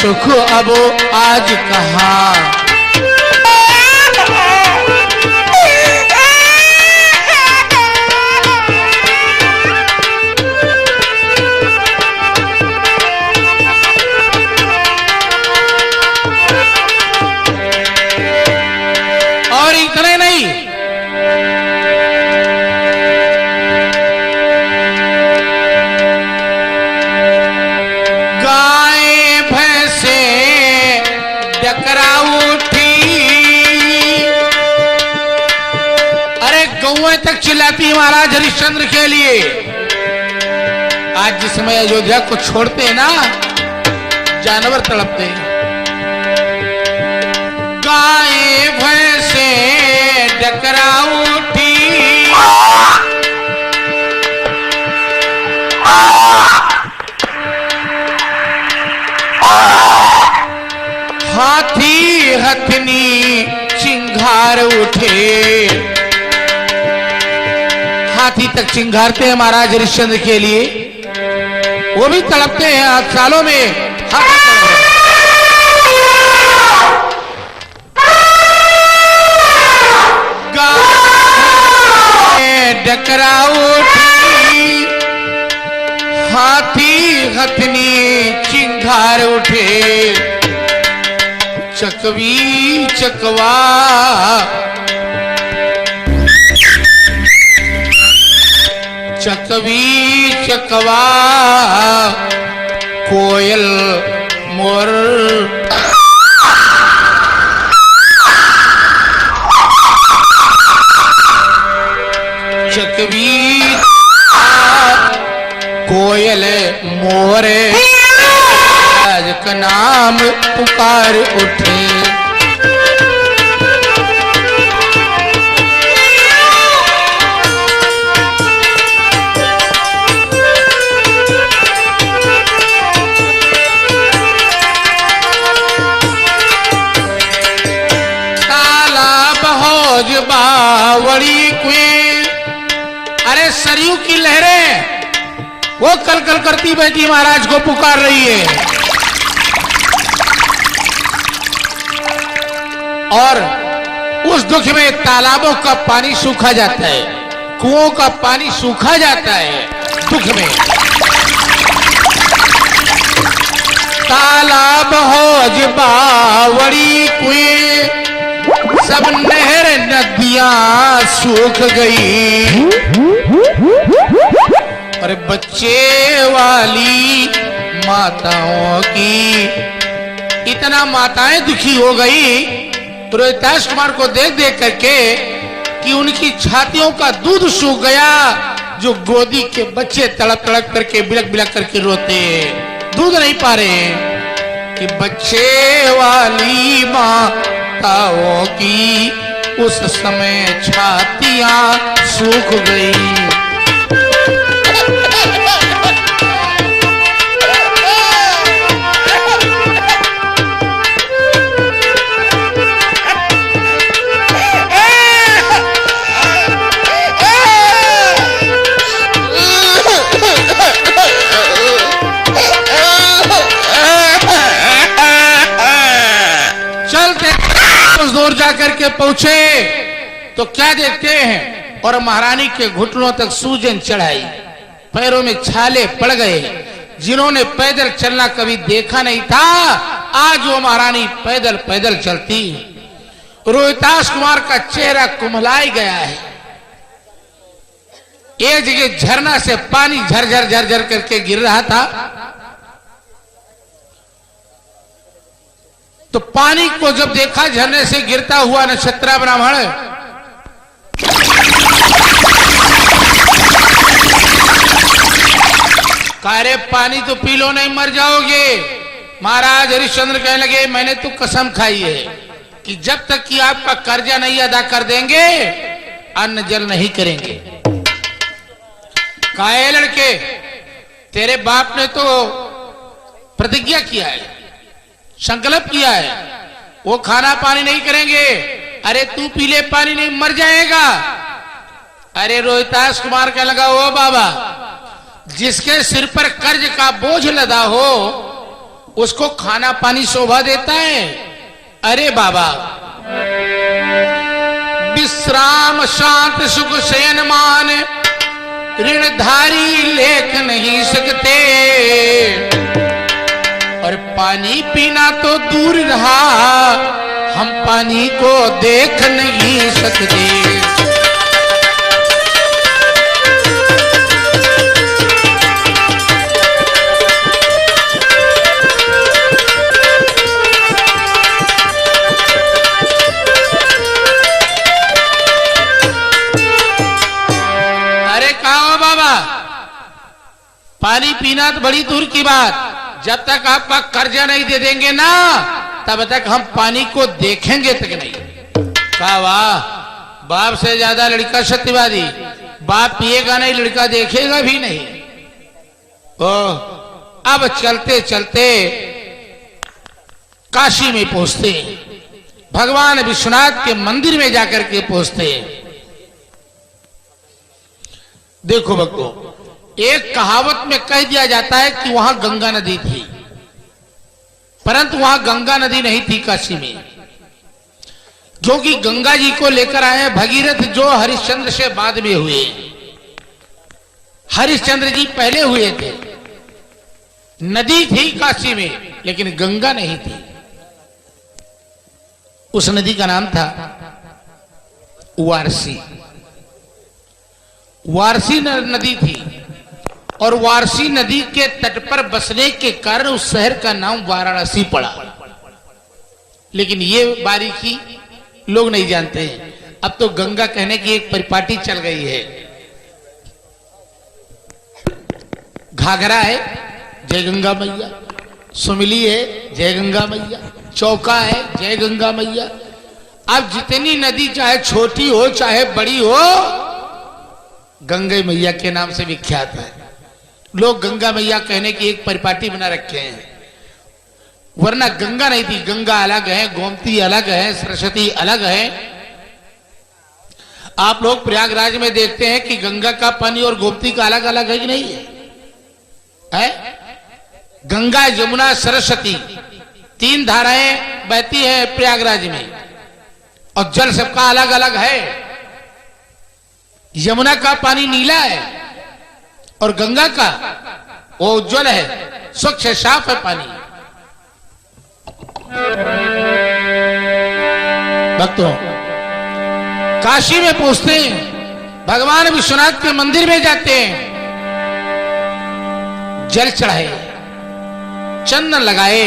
सुख अब आज कहाँ। और इतने नहीं, गाय भैंसे डकरा उठी, अरे गौएं तक चिल्लाती महाराज हरिश्चंद्र के लिए। आज जिस समय अयोध्या को छोड़ते हैं ना, जानवर तड़पते हैं। गाय भैंसे डकरा उठी, हाथी हथनी चिंगार उठे। हाथी तक चिंगारते हैं महाराज हरिश्चंद्र के लिए, वो भी तड़पते हैं। आज सालों में डकरा उठी, हाथी हथनी चिंगार उठे। चकवी चकवा चकवी चकवा कोयल मोर, चकवी कोयल मोरे आज का नाम पुकार उठे। तालाब हौज बावड़ी कुएं, अरे सरयू की लहरें वो कल कल करती बैठी महाराज को पुकार रही है। और उस दुख में तालाबों का पानी सूखा जाता है, कुओं का पानी सूखा जाता है दुख में। तालाब हौज बावड़ी कुएं, सब नहर नदियां सूख गई। और बच्चे वाली माताओं की, इतना माताएं दुखी हो गई रोहिताश कुमार को देख देख करके कि उनकी छातियों का दूध सूख गया। जो गोदी के बच्चे तड़प तड़प करके बिलक बिलक करके रोते, दूध नहीं पा रहे, कि बच्चे वाली माताओं की उस समय छातियां सूख गई। दूर जाकर के पहुंचे तो क्या देखते हैं, और महारानी के घुटनों तक सूजन चढ़ाई, पैरों में छाले पड़ गए। जिन्होंने पैदल चलना कभी देखा नहीं था, आज वो महारानी पैदल पैदल चलती। रोहिताश कुमार का चेहरा कुम्हलाई गया है। एक जगह झरना से पानी झरझर झरझर करके गिर रहा था, तो पानी को जब देखा झरने से गिरता हुआ नक्षत्रा ब्राह्मण, कारे पानी तो पी लो, नहीं मर जाओगे। महाराज हरिश्चंद्र कहने लगे, मैंने तो कसम खाई है कि जब तक कि आपका कर्जा नहीं अदा कर देंगे अन्न जल नहीं करेंगे। काहे लड़के, तेरे बाप ने तो प्रतिज्ञा किया है, संकल्प किया है, वो खाना पानी नहीं करेंगे। अरे तू पीले पानी नहीं मर जाएगा। अरे रोहिताश कुमार कहने लगा, ओ बाबा, जिसके सिर पर कर्ज का बोझ लदा हो उसको खाना पानी शोभा देता है? अरे बाबा, विश्राम शांत सुख शयन मान, ऋणधारी लेख नहीं सकते। और पानी पीना तो दूर रहा, हम पानी को देख नहीं सकते। पानी पीना तो बड़ी दूर की बात, जब तक आपका कर्जा नहीं दे देंगे ना, तब तक हम पानी को देखेंगे तक नहीं। कहा वाह, बाप से ज्यादा लड़का सत्यवादी। बाप पिएगा नहीं, लड़का देखेगा भी नहीं। ओह, अब चलते चलते काशी में पहुंचते, भगवान विश्वनाथ के मंदिर में जाकर के पहुंचते। देखो भक्तों, एक कहावत में कह दिया जाता है कि वहां गंगा नदी थी, परंतु वहां गंगा नदी नहीं थी काशी में, क्योंकि गंगा जी को लेकर आए भगीरथ, जो हरिश्चंद्र से बाद में हुए। हरिश्चंद्र जी पहले हुए थे। नदी थी काशी में, लेकिन गंगा नहीं थी। उस नदी का नाम था वारसी। वारसी नदी थी, और वारसी नदी के तट पर बसने के कारण उस शहर का नाम वाराणसी पड़ा। लेकिन ये बारीकी लोग नहीं जानते हैं। अब तो गंगा कहने की एक परिपाटी चल गई है। घाघरा है, जय गंगा मैया। सुमिली है, जय गंगा मैया। चौका है, जय गंगा मैया। अब जितनी नदी चाहे छोटी हो चाहे बड़ी हो, गंगा मैया के नाम से विख्यात है। लोग गंगा मैया कहने की एक परिपाटी बना रखे हैं, वरना गंगा नहीं थी। गंगा अलग है, गोमती अलग है, सरस्वती अलग है। आप लोग प्रयागराज में देखते हैं कि गंगा का पानी और गोमती का अलग अलग है कि नहीं है? गंगा, यमुना, सरस्वती, तीन धाराएं बहती है प्रयागराज में, और जल सबका अलग अलग है। यमुना का पानी नीला है, और गंगा का वो उज्जवल है, स्वच्छ है, साफ है पानी। भक्तों, काशी में पहुंचते हैं, भगवान विश्वनाथ के मंदिर में जाते हैं, जल चढ़ाए, चंदन लगाए,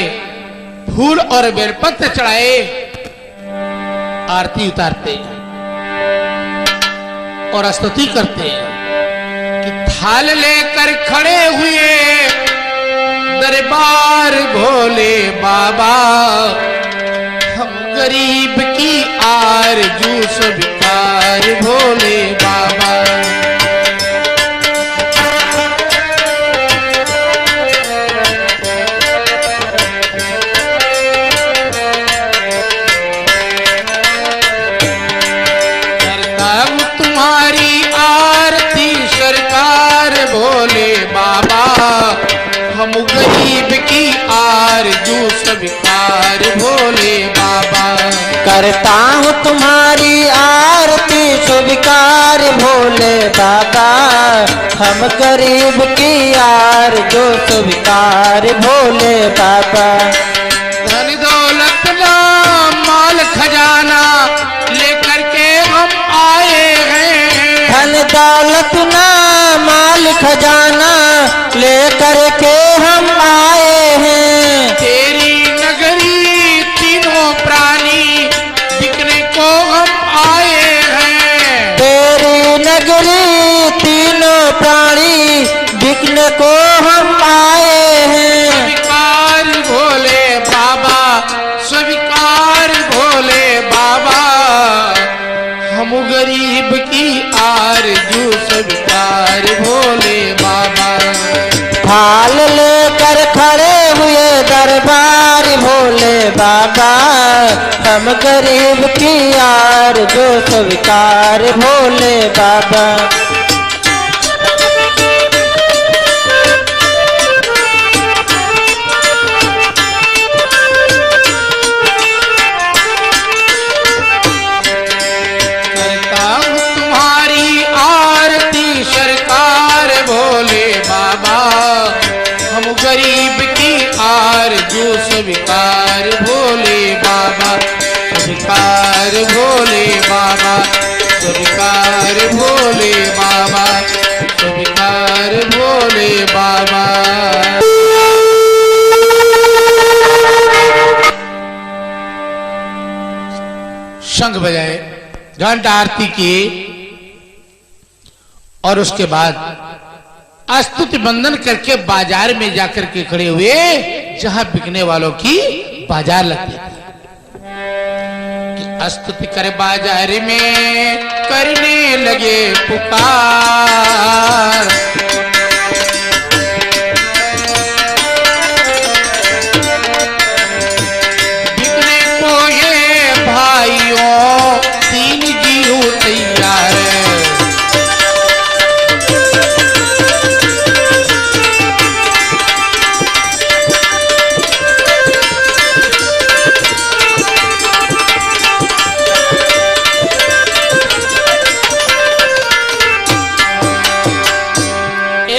फूल और बेलपत्र चढ़ाए, आरती उतारते और स्तुति करते हैं कि थाल लेकर खड़े हुए दरबार भोले बाबा, हम गरीब की आरज़ू स्वीकार भोले बाबा। भोले बाबा, हम गरीब की आरज़ू स्वीकार भोले बाबा। करता हूँ तुम्हारी आरती स्वीकार भोले बाबा, हम गरीब की आरज़ू स्वीकार भोले बाबा। धन दौलत ना माल खजाना लेकर के हम आए हैं। धन दौलत ना माल खजाना लेकर के हम आए हैं। तेरी नगरी तीनों प्राणी बिकने को हम आए हैं। तेरी नगरी तीनों प्राणी बिकने को हम आए हैं। स्वीकार भोले बाबा, स्वीकार भोले बाबा, हम गरीब की आरज़ू स्वीकार भोले बाबा। थाल लेकर खड़े हुए दरबार भोले बाबा, हम गरीब की आरज़ू स्वीकार भोले बाबा। स्वीकार भोले बाबा, स्वीकार भोले बाबा, स्वीकार भोले बाबा। शंख बजाए, घंटा आरती की और उसके बाद स्तुति बंदन करके बाजार में जाकर के खड़े हुए जहां बिकने वालों की बाजार लगती थी कि स्तुति कर बाजार में करने लगे पुकार। बिकने को ये भाइयों तीन जीव तैयार है।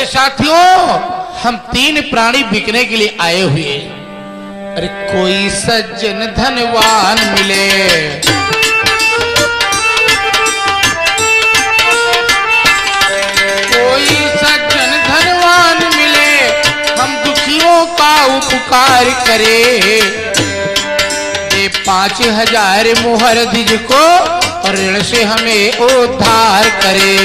साथियों, हम तीन प्राणी बिकने के लिए आए हुए। अरे कोई सज्जन धनवान मिले, कोई सज्जन धनवान मिले, हम दुखियों का उपकार करे। ये 5000 मुहर दीज को और ऋण से हमें उद्धार करे।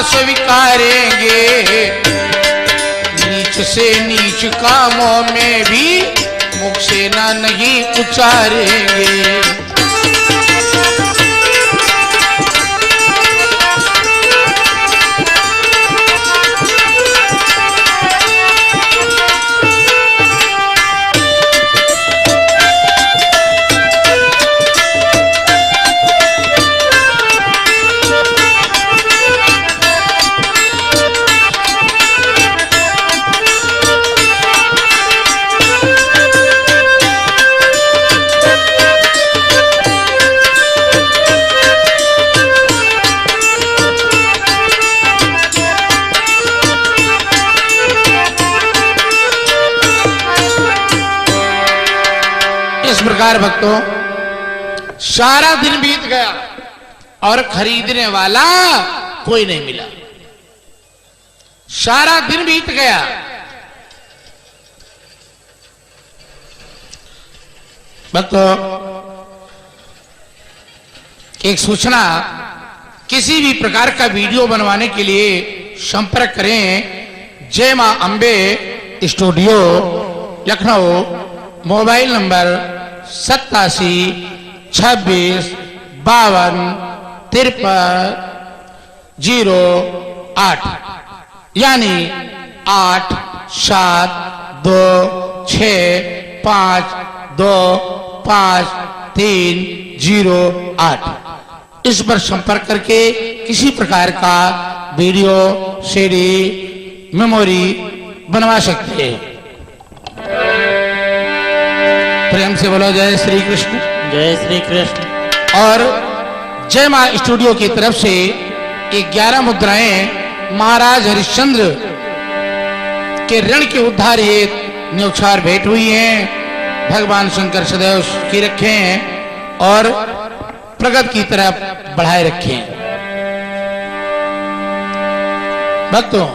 स्वीकारेंगे, नीच से नीच कामों में भी मुख से ना नहीं उचारेंगे। प्रकार भक्तों, सारा दिन बीत गया और खरीदने वाला कोई नहीं मिला। सारा दिन बीत गया, भक्तों एक सूचना, किसी भी प्रकार का वीडियो बनवाने के लिए संपर्क करें जय मां Ambe studio Lucknow. Mobile number 87 26 52 53 08 यानी 8 7 2 6 5 2 5 3 0 8। इस पर संपर्क करके किसी प्रकार का वीडियो, सीडी, मेमोरी बनवा सकते हैं। प्रेम से बोलो जय श्री कृष्ण, जय श्री कृष्ण। और जय मां स्टूडियो की तरफ से 11 मुद्राएं महाराज हरिश्चंद्र के ऋण के उद्धार हेतु न्यौछावर भेंट हुई हैं। भगवान शंकर सदैव की रखें और प्रगति की तरफ बढ़ाए रखें। भक्तों,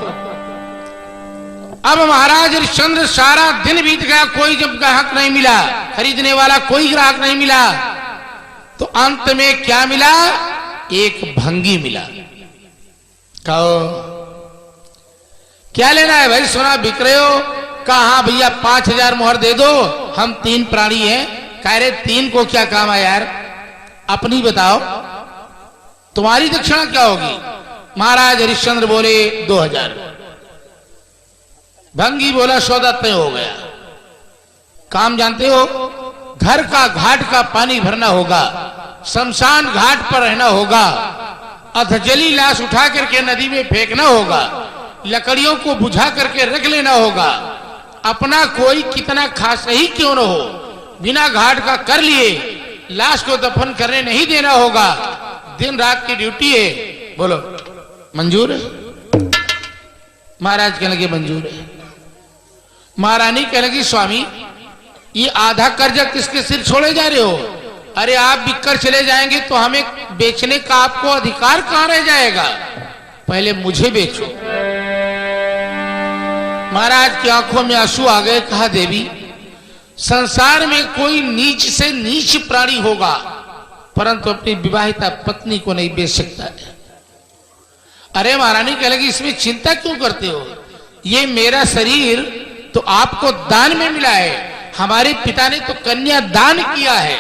अब महाराज हरिश्चंद्र, सारा दिन बीत गया, कोई जब ग्राहक नहीं मिला, खरीदने वाला कोई ग्राहक नहीं मिला, तो अंत में क्या मिला? एक भंगी मिला। कहो क्या लेना है भाई? सोना बिक रहे हो? कहा हाँ भैया 5000 मुहर दे दो, हम 3 प्राणी हैं। कह रहे 3 को क्या काम है यार, अपनी बताओ, तुम्हारी दक्षिणा क्या होगी? महाराज हरिश्चंद्र बोले 2000। भंगी बोला सौदा तय हो गया। काम जानते हो, घर का घाट का पानी भरना होगा, शमशान घाट पर रहना होगा, अधजली लाश उठा करके नदी में फेंकना होगा, लकड़ियों को बुझा करके रख लेना होगा। अपना कोई कितना खास ही क्यों न हो, बिना घाट का कर लिए लाश को दफन करने नहीं देना होगा, दिन रात की ड्यूटी है, बोलो मंजूर है? महाराज कहने लगे मंजूर है। महारानी कहने लगी स्वामी ये आधा कर्जा किसके सिर छोड़े जा रहे हो? अरे आप बिककर चले जाएंगे तो हमें बेचने का आपको अधिकार कहां रह जाएगा, पहले मुझे बेचो। महाराज की आंखों में आंसू आ गए। कहा देवी संसार में कोई नीच से नीच प्राणी होगा परंतु अपनी विवाहिता पत्नी को नहीं बेच सकता है। अरे महारानी कह लगी इसमें चिंता क्यों करते हो, ये मेरा शरीर तो आपको दान में मिला है, हमारे पिता ने तो कन्या दान किया है,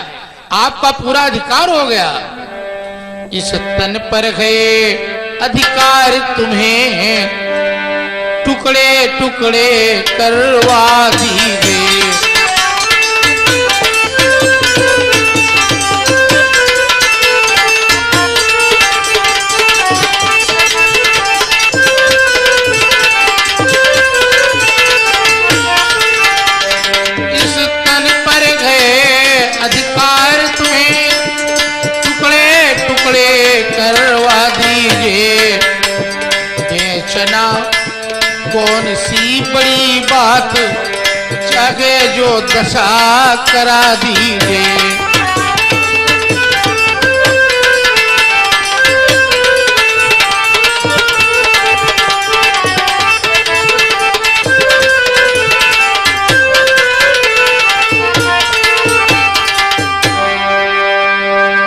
आपका पूरा अधिकार हो गया। इस तन पर गए अधिकार तुम्हें टुकड़े टुकड़े करवा दीजिए। इस तन पर गए अधिकार तुम्हें टुकड़े टुकड़े करवा दीजिए। बेचना कौन सी बड़ी बात, चाहे जो दशा करा दीजिए।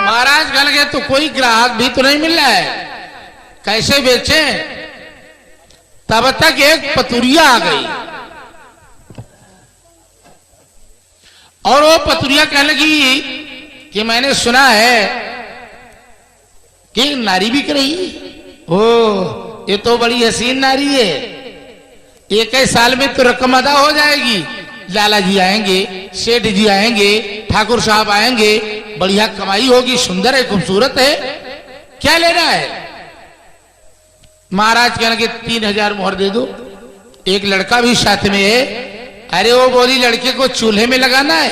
महाराज गल गए तो कोई ग्राहक भी तो नहीं मिल रहा है, कैसे बेचें? तब तक एक पतुरिया आ गई और वो पतुरिया कहने लगी कि मैंने सुना है कि नारी बिक रही। ओ ये तो बड़ी हसीन नारी है, एक ही साल में तो रकम अदा हो जाएगी। लाला जी आएंगे, सेठ जी आएंगे, ठाकुर साहब आएंगे, बढ़िया कमाई होगी, सुंदर है, खूबसूरत है, क्या लेना है? महाराज कहने के 3000 मोहर दे दो, एक लड़का भी साथ में है। अरे वो बोली लड़के को चूल्हे में लगाना है।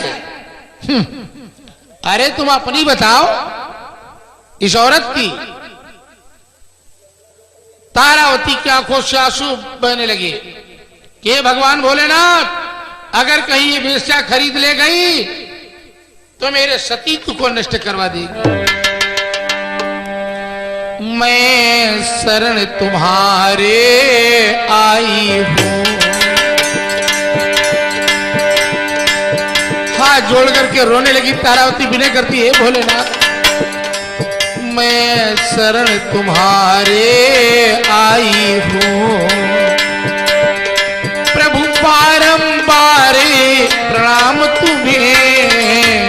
अरे तुम अपनी बताओ। इस औरत की तारावती की आंखों से आंसू बहने लगे कि भगवान भोलेनाथ अगर कहीं ये वेश्या खरीद ले गई तो मेरे सतीत्व को नष्ट करवा देगी। मैं शरण तुम्हारे आई हूं, हाथ जोड़ करके रोने लगी तारावती, विनय करती है भोलेनाथ मैं शरण तुम्हारे आई हूं। प्रभु बारंबार प्रणाम तुम्हें,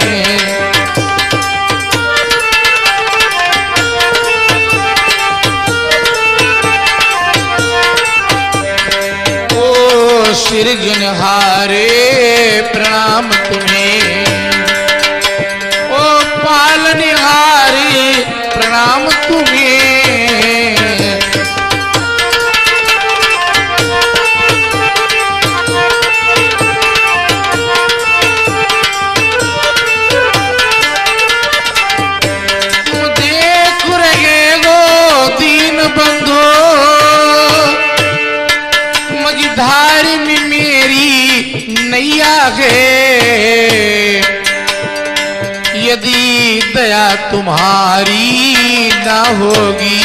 सृजनहारे प्रणाम तुम्हें, ओ पालनहारे प्रणाम तुम्हें। तुम देख रहे हो दीन बंधु मझधार में मेरी नैया है, यदि दया तुम्हारी ना होगी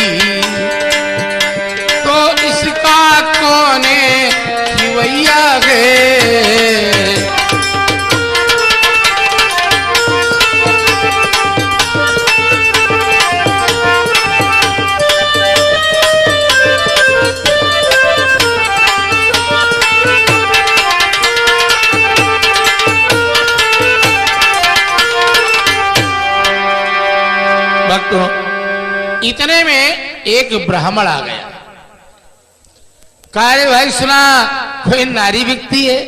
तो इसका कौन खिवैया है। इतने में एक ब्राह्मण आ गया। कहा भाई सुना कोई नारी बिकती है,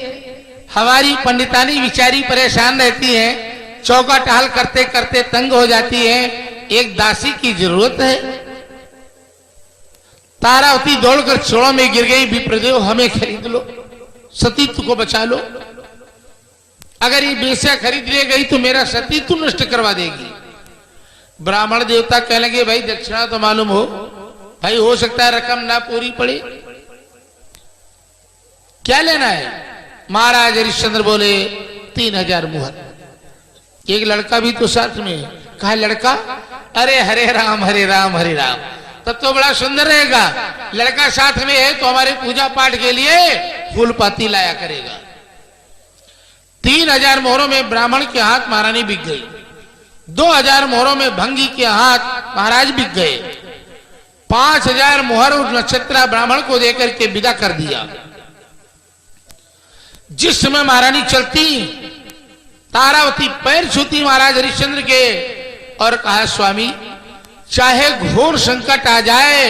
हमारी पंडितानी बिचारी परेशान रहती है, चौका टहल करते करते तंग हो जाती है, एक दासी की जरूरत है। तारावती दौड़कर चोरों में गिर गई, विप्रदेव हमें खरीद लो, सतीत्व को बचा लो। अगर ये बेस्या खरीद ले गई तो मेरा सतीत्व नष्ट करवा देगी। ब्राह्मण देवता कह लगे भाई दक्षिणा तो मालूम हो, भाई हो सकता है रकम ना पूरी पड़े, क्या लेना है? महाराज हरिश्चंद्र बोले 3000 मुहर। एक लड़का भी तो साथ में। कहा लड़का? अरे हरे राम हरे राम हरे राम, तब तो बड़ा सुंदर रहेगा। लड़का साथ में है तो हमारे पूजा पाठ के लिए फूल पाती लाया करेगा। 3000 मोहरों में ब्राह्मण के हाथ महारानी बिक गई। 2000 मोहरों में भंगी के हाथ महाराज बिक गए। 5000 मोहर उस नक्षत्रा ब्राह्मण को देकर के विदा कर दिया। जिस समय महारानी चलती, तारावती पैर छूती महाराज हरिश्चंद्र के और कहा स्वामी चाहे घोर संकट आ जाए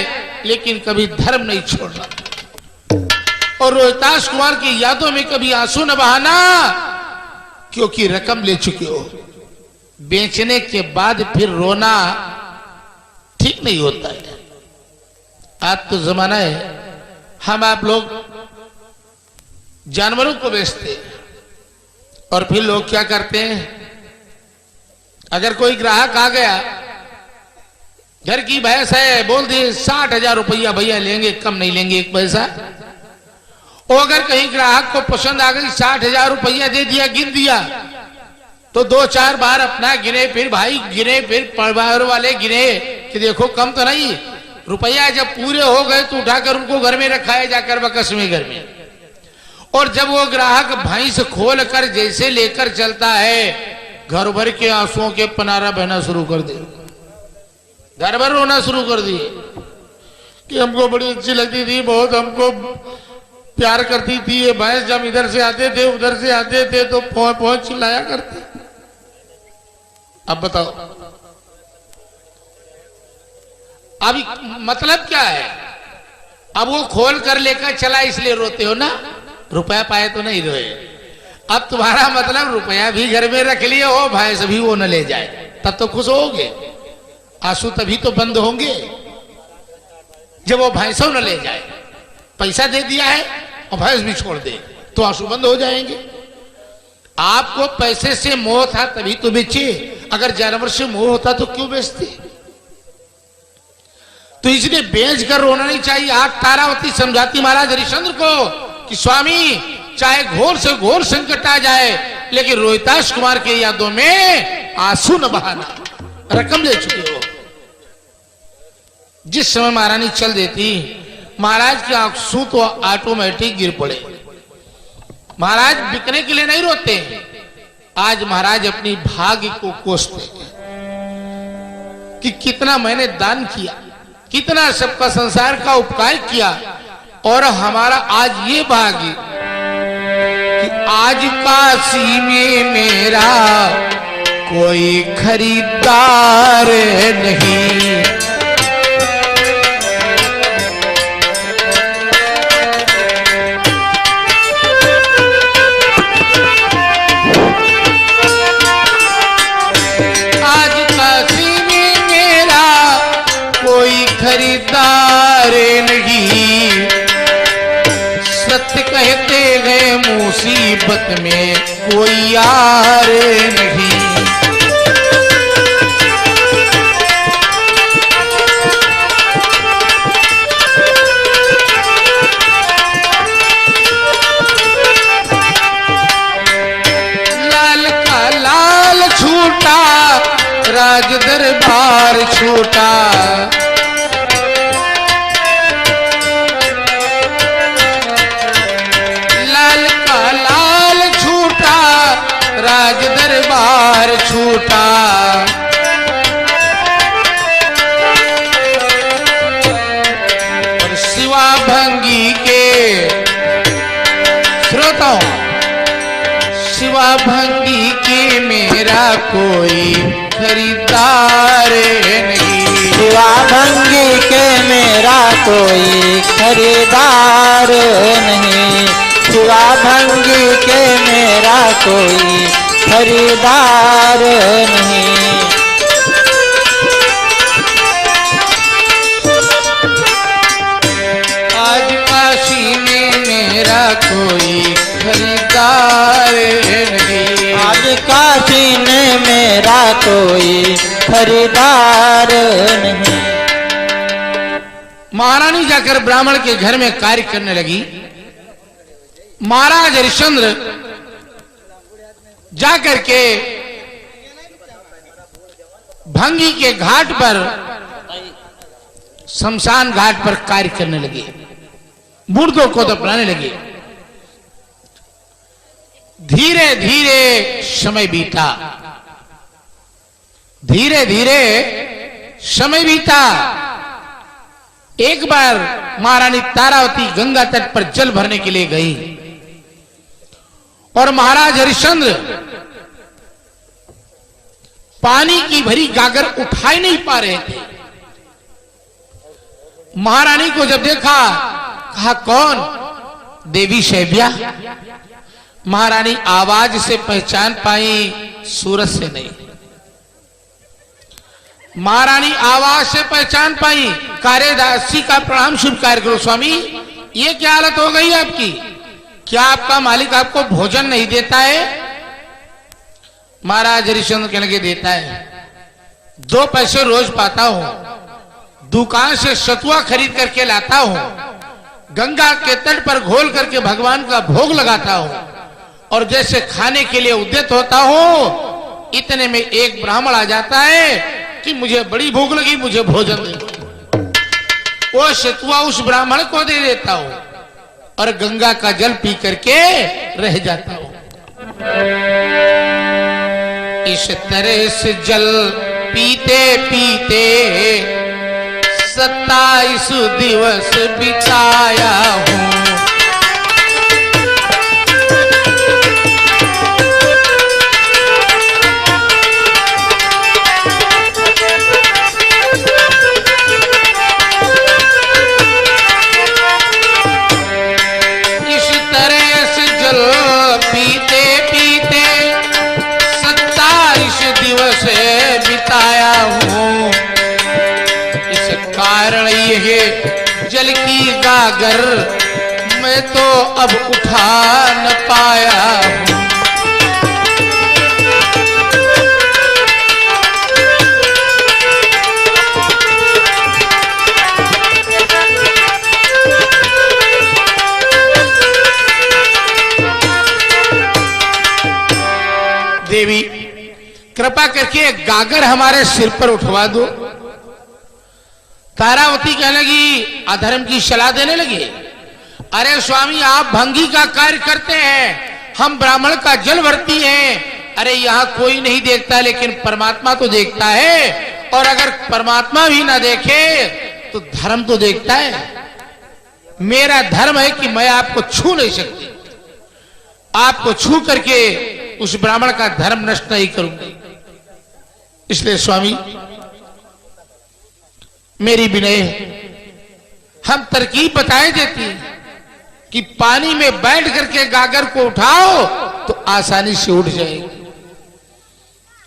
लेकिन कभी धर्म नहीं छोड़ना, और रोहितास कुमार की यादों में कभी आंसू न बहाना, क्योंकि रकम ले चुके हो। बेचने के बाद फिर रोना ठीक नहीं होता है। आज तो जमाना है हम आप लोग जानवरों को बेचते हैं और फिर लोग क्या करते हैं, अगर कोई ग्राहक आ गया, घर की भैंस है, बोल दिए 60,000 रुपया भैया लेंगे, कम नहीं लेंगे एक पैसा। और अगर कहीं ग्राहक को पसंद आ गई 60,000 रुपया दे दिया, गिन दिया, तो 2-4 बार अपना गिने, फिर भाई गिने, फिर परिवार वाले गिने कि देखो कम तो नहीं। रुपया जब पूरे हो गए तो उठाकर उनको घर में रखा है जाकर बकस में घर में। और जब वो ग्राहक भैंस खोल कर जैसे लेकर चलता है, घर भर के आंसुओं के पनारा बहना शुरू कर दे, घर भर रोना शुरू कर दिए कि हमको बड़ी अच्छी लगती थी, बहुत हमको प्यार करती थी ये भैंस, जब इधर से आते थे उधर से आते थे तो पहुंच चिल्लाया करते। अब बताओ अभी मतलब क्या है? अब वो खोल कर लेकर चला इसलिए रोते हो ना, रुपया पाए तो नहीं रोए। अब तुम्हारा मतलब रुपया भी घर में रख लिए हो, भैंस भी वो न ले जाए, तब तो खुश होगे। आंसू तभी तो बंद होंगे जब वो भैंसों न ले जाए। पैसा दे दिया है और भैंस भी छोड़ दे तो आंसू बंद हो जाएंगे। आपको पैसे से मोह था तभी तो बेचे, अगर जानवर से मोह होता तो क्यों बेचते? तो इसलिए बेच कर रोना नहीं चाहिए। आज तारावती समझाती महाराज हरिश्चंद्र को कि स्वामी चाहे घोर से घोर संकट आ जाए लेकिन रोहितास कुमार के यादों में आंसू न बहाना, रकम ले चुके हो। जिस समय महारानी चल देती, महाराज के आंसू तो ऑटोमेटिक गिर पड़े। महाराज बिकने के लिए नहीं रोते, आज महाराज अपनी भाग्य को कोसते कि कितना मैंने दान किया, कितना सबका संसार का उपकार किया, और हमारा आज ये भाग्य कि आज काशी में मेरा कोई खरीदार नहीं। खरीदार नहीं, सत्य कहते हैं मुसीबत में कोई यार नहीं। लाल का लाल छूटा, राज दरबार छूटा, राज दरबार छूटा। और शिवा भंगी के श्रोताओं, शिवा भंगी के मेरा कोई खरीदार नहीं। शिवा भंगी के मेरा कोई खरीदार नहीं, शिवा भंगी के मेरा कोई खरीदार नहीं। आज काशी में मेरा कोई खरीदार नहीं। महारानी जाकर ब्राह्मण के घर में कार्य करने लगी। महाराज हरिश्चंद्र जाकर के भंगी के घाट पर, शमशान घाट पर कार्य करने लगे, मुर्दों को दफनाने लगे। धीरे धीरे समय बीता, धीरे धीरे समय बीता। एक बार महारानी तारावती गंगा तट पर जल भरने के लिए गई और महाराज हरिश्चंद्र पानी की भरी गागर उठा ही नहीं पा रहे थे। महारानी को जब देखा, कहा कौन? देवी शैव्या। महारानी आवाज से पहचान पाई, सूरज से नहीं। महारानी आवाज से पहचान पाई। कार्यदासी का प्रणाम स्वीकार करो स्वामी, ये क्या हालत हो गई आपकी? क्या आपका मालिक आपको भोजन नहीं देता है? महाराज हरिश्चंद्र कहने लगे, देता है, 2 पैसे रोज पाता हूं, दुकान से सतुआ खरीद करके लाता हूं, गंगा के तट पर घोल करके भगवान का भोग लगाता हूं, और जैसे खाने के लिए उद्यत होता हूं, इतने में एक ब्राह्मण आ जाता है कि मुझे बड़ी भूख लगी, मुझे भोजन दे। वो सतुआ उस ब्राह्मण को दे देता हूं और गंगा का जल पी करके रह जाता हूं। इस तरह से जल पीते पीते 27 दिवस बिताया हूं। बिताया हूं। इस कारण ये जल की गागर मैं तो अब उठा न पाया हूं। देवी कृपा करके एक गागर हमारे सिर पर उठवा दो। तारावती कहने लगी, अधर्म की सलाह देने लगी। अरे स्वामी, आप भंगी का कार्य करते हैं, हम ब्राह्मण का जल भरती हैं। अरे यहां कोई नहीं देखता, लेकिन परमात्मा तो देखता है, और अगर परमात्मा भी ना देखे तो धर्म तो देखता है। मेरा धर्म है कि मैं आपको छू नहीं सकती, आपको छू करके उस ब्राह्मण का धर्म नष्ट नहीं करूंगी। इसलिए स्वामी, मेरी विनय है, हम तरकीब बताए देती कि पानी में बैठ करके गागर को उठाओ तो आसानी से उठ जाएगी।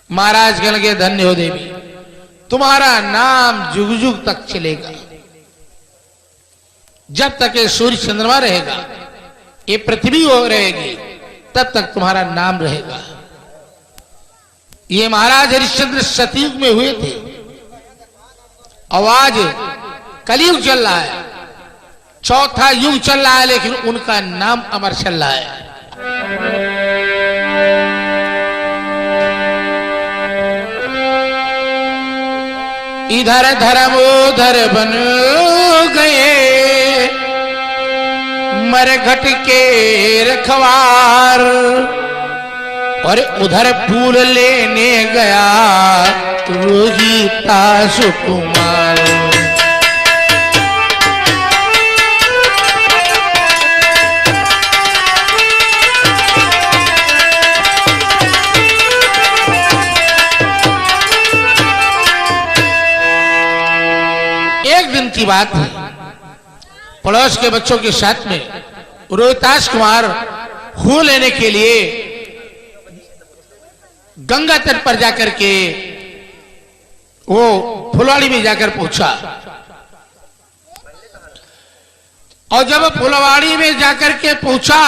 महाराज कहने लगे, धन्य हो देवी, तुम्हारा नाम जुग जुग तक चलेगा। जब तक ये सूर्य चंद्रमा रहेगा, ये पृथ्वी हो रहेगी, तब तक तुम्हारा नाम रहेगा। ये महाराज हरिश्चंद्र सतयुग में हुए थे, आवाज कलयुग चल रहा है, चौथा युग चल रहा है, लेकिन उनका नाम अमर चल रहा है। इधर धर्म उधर बन गए, मरघट के रखवार, और उधर फूल लेने गया रोहिता सुकुमार। एक दिन की बात है, पड़ोस के बच्चों के साथ में रोहितास कुमार फूल लेने के लिए गंगा तट पर जाकर के वो फुलवाड़ी में जाकर पहुंचा, और जब फुलवाड़ी में जाकर के पहुंचा